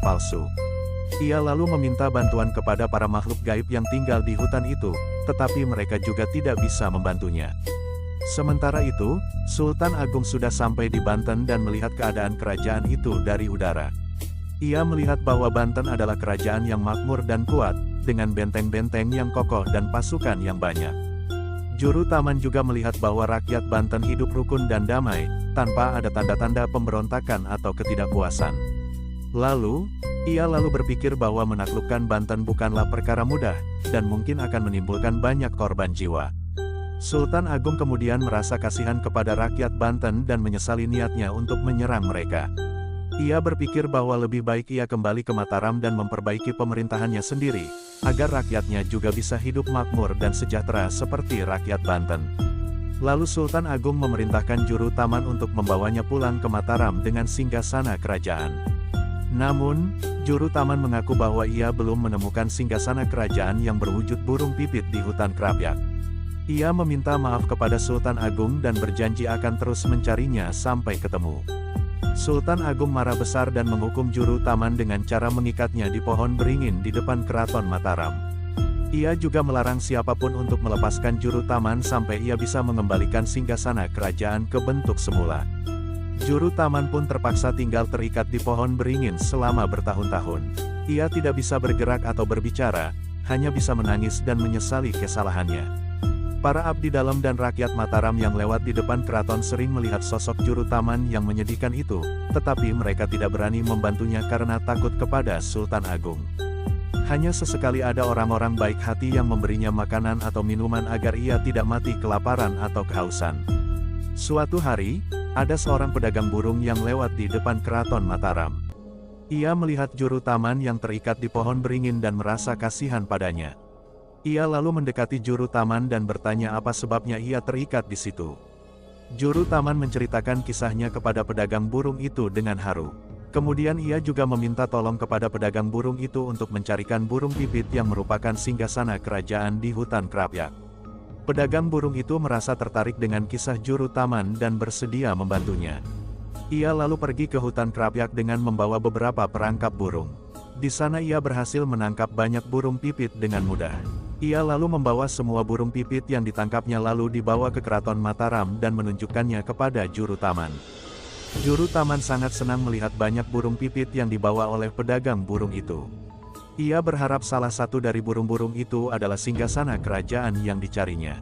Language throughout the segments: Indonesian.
palsu. Ia lalu meminta bantuan kepada para makhluk gaib yang tinggal di hutan itu, tetapi mereka juga tidak bisa membantunya. Sementara itu, Sultan Agung sudah sampai di Banten dan melihat keadaan kerajaan itu dari udara. Ia melihat bahwa Banten adalah kerajaan yang makmur dan kuat, dengan benteng-benteng yang kokoh dan pasukan yang banyak. Juru taman juga melihat bahwa rakyat Banten hidup rukun dan damai, tanpa ada tanda-tanda pemberontakan atau ketidakpuasan. Ia lalu berpikir bahwa menaklukkan Banten bukanlah perkara mudah, dan mungkin akan menimbulkan banyak korban jiwa. Sultan Agung kemudian merasa kasihan kepada rakyat Banten dan menyesali niatnya untuk menyerang mereka. Ia berpikir bahwa lebih baik ia kembali ke Mataram dan memperbaiki pemerintahannya sendiri, agar rakyatnya juga bisa hidup makmur dan sejahtera seperti rakyat Banten. Lalu Sultan Agung memerintahkan juru taman untuk membawanya pulang ke Mataram dengan singgasana kerajaan. Namun, juru taman mengaku bahwa ia belum menemukan singgasana kerajaan yang berwujud burung pipit di hutan Krapyak. Ia meminta maaf kepada Sultan Agung dan berjanji akan terus mencarinya sampai ketemu. Sultan Agung marah besar dan menghukum juru taman dengan cara mengikatnya di pohon beringin di depan keraton Mataram. Ia juga melarang siapapun untuk melepaskan juru taman sampai ia bisa mengembalikan singgasana kerajaan ke bentuk semula. Juru taman pun terpaksa tinggal terikat di pohon beringin selama bertahun-tahun. Ia tidak bisa bergerak atau berbicara, hanya bisa menangis dan menyesali kesalahannya. Para abdi dalam dan rakyat Mataram yang lewat di depan keraton sering melihat sosok juru taman yang menyedihkan itu, tetapi mereka tidak berani membantunya karena takut kepada Sultan Agung. Hanya sesekali ada orang-orang baik hati yang memberinya makanan atau minuman agar ia tidak mati kelaparan atau kehausan. Suatu hari, ada seorang pedagang burung yang lewat di depan keraton Mataram. Ia melihat juru taman yang terikat di pohon beringin dan merasa kasihan padanya. Ia lalu mendekati juru taman dan bertanya apa sebabnya ia terikat di situ. Juru taman menceritakan kisahnya kepada pedagang burung itu dengan haru. Kemudian ia juga meminta tolong kepada pedagang burung itu untuk mencarikan burung pipit yang merupakan singgasana kerajaan di hutan Krapyak. Pedagang burung itu merasa tertarik dengan kisah juru taman dan bersedia membantunya. Ia lalu pergi ke hutan Krapyak dengan membawa beberapa perangkap burung. Di sana ia berhasil menangkap banyak burung pipit dengan mudah. Ia lalu membawa semua burung pipit yang ditangkapnya lalu dibawa ke keraton Mataram dan menunjukkannya kepada juru taman. Juru taman sangat senang melihat banyak burung pipit yang dibawa oleh pedagang burung itu. Ia berharap salah satu dari burung-burung itu adalah singgasana kerajaan yang dicarinya.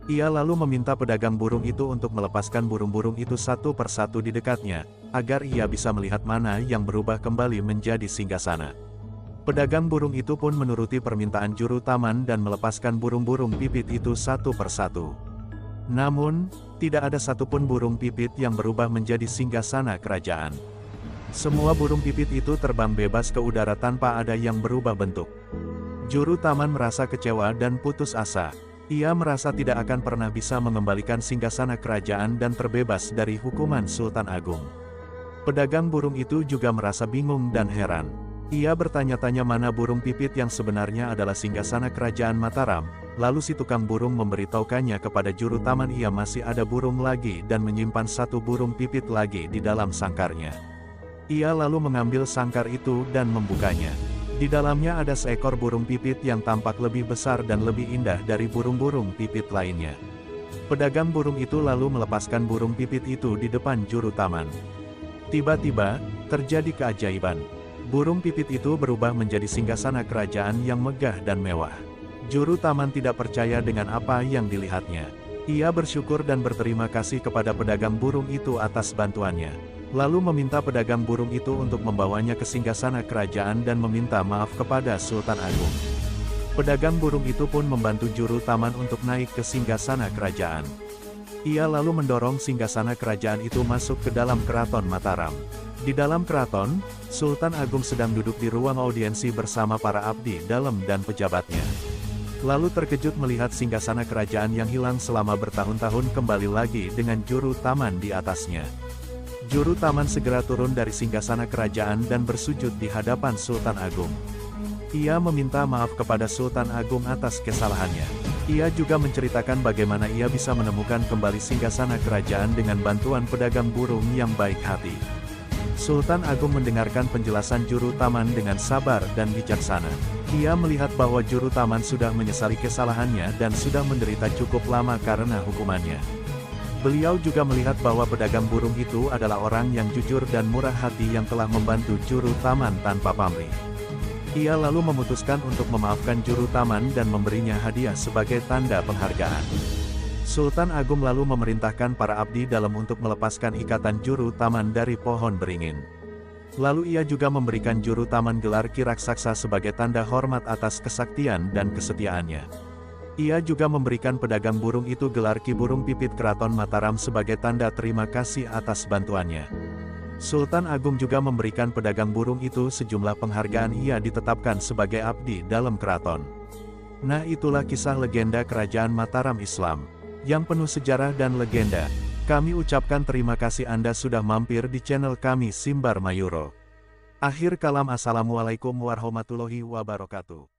Ia lalu meminta pedagang burung itu untuk melepaskan burung-burung itu satu persatu di dekatnya, agar ia bisa melihat mana yang berubah kembali menjadi singgasana. Pedagang burung itu pun menuruti permintaan juru taman dan melepaskan burung-burung pipit itu satu persatu. Namun, tidak ada satupun burung pipit yang berubah menjadi singgasana kerajaan. Semua burung pipit itu terbang bebas ke udara tanpa ada yang berubah bentuk. Juru taman merasa kecewa dan putus asa. Ia merasa tidak akan pernah bisa mengembalikan singgasana kerajaan dan terbebas dari hukuman Sultan Agung. Pedagang burung itu juga merasa bingung dan heran. Ia bertanya-tanya mana burung pipit yang sebenarnya adalah singgasana kerajaan Mataram, lalu si tukang burung memberitahukannya kepada juru taman ia masih ada burung lagi dan menyimpan satu burung pipit lagi di dalam sangkarnya. Ia lalu mengambil sangkar itu dan membukanya. Di dalamnya ada seekor burung pipit yang tampak lebih besar dan lebih indah dari burung-burung pipit lainnya. Pedagang burung itu lalu melepaskan burung pipit itu di depan juru taman. Tiba-tiba, terjadi keajaiban. Burung pipit itu berubah menjadi singgasana kerajaan yang megah dan mewah. Juru taman tidak percaya dengan apa yang dilihatnya. Ia bersyukur dan berterima kasih kepada pedagang burung itu atas bantuannya. Lalu meminta pedagang burung itu untuk membawanya ke singgasana kerajaan dan meminta maaf kepada Sultan Agung. Pedagang burung itu pun membantu juru taman untuk naik ke singgasana kerajaan. Ia lalu mendorong singgasana kerajaan itu masuk ke dalam keraton Mataram. Di dalam keraton, Sultan Agung sedang duduk di ruang audiensi bersama para abdi dalam dan pejabatnya. Lalu terkejut melihat singgasana kerajaan yang hilang selama bertahun-tahun kembali lagi dengan juru taman di atasnya. Juru taman segera turun dari singgasana kerajaan dan bersujud di hadapan Sultan Agung. Ia meminta maaf kepada Sultan Agung atas kesalahannya. Ia juga menceritakan bagaimana ia bisa menemukan kembali singgasana kerajaan dengan bantuan pedagang burung yang baik hati. Sultan Agung mendengarkan penjelasan juru taman dengan sabar dan bijaksana. Ia melihat bahwa juru taman sudah menyesali kesalahannya dan sudah menderita cukup lama karena hukumannya. Beliau juga melihat bahwa pedagang burung itu adalah orang yang jujur dan murah hati yang telah membantu juru taman tanpa pamrih. Ia lalu memutuskan untuk memaafkan juru taman dan memberinya hadiah sebagai tanda penghargaan. Sultan Agung lalu memerintahkan para abdi dalam untuk melepaskan ikatan juru taman dari pohon beringin. Lalu ia juga memberikan juru taman gelar Ki Raksasa sebagai tanda hormat atas kesaktian dan kesetiaannya. Ia juga memberikan pedagang burung itu gelar Ki Burung Pipit Keraton Mataram sebagai tanda terima kasih atas bantuannya. Sultan Agung juga memberikan pedagang burung itu sejumlah penghargaan. Ia ditetapkan sebagai abdi dalam keraton. Nah, itulah kisah legenda Kerajaan Mataram Islam yang penuh sejarah dan legenda. Kami ucapkan terima kasih Anda sudah mampir di channel kami Simbar Mayuro. Akhir kalam, assalamualaikum warahmatullahi wabarakatuh.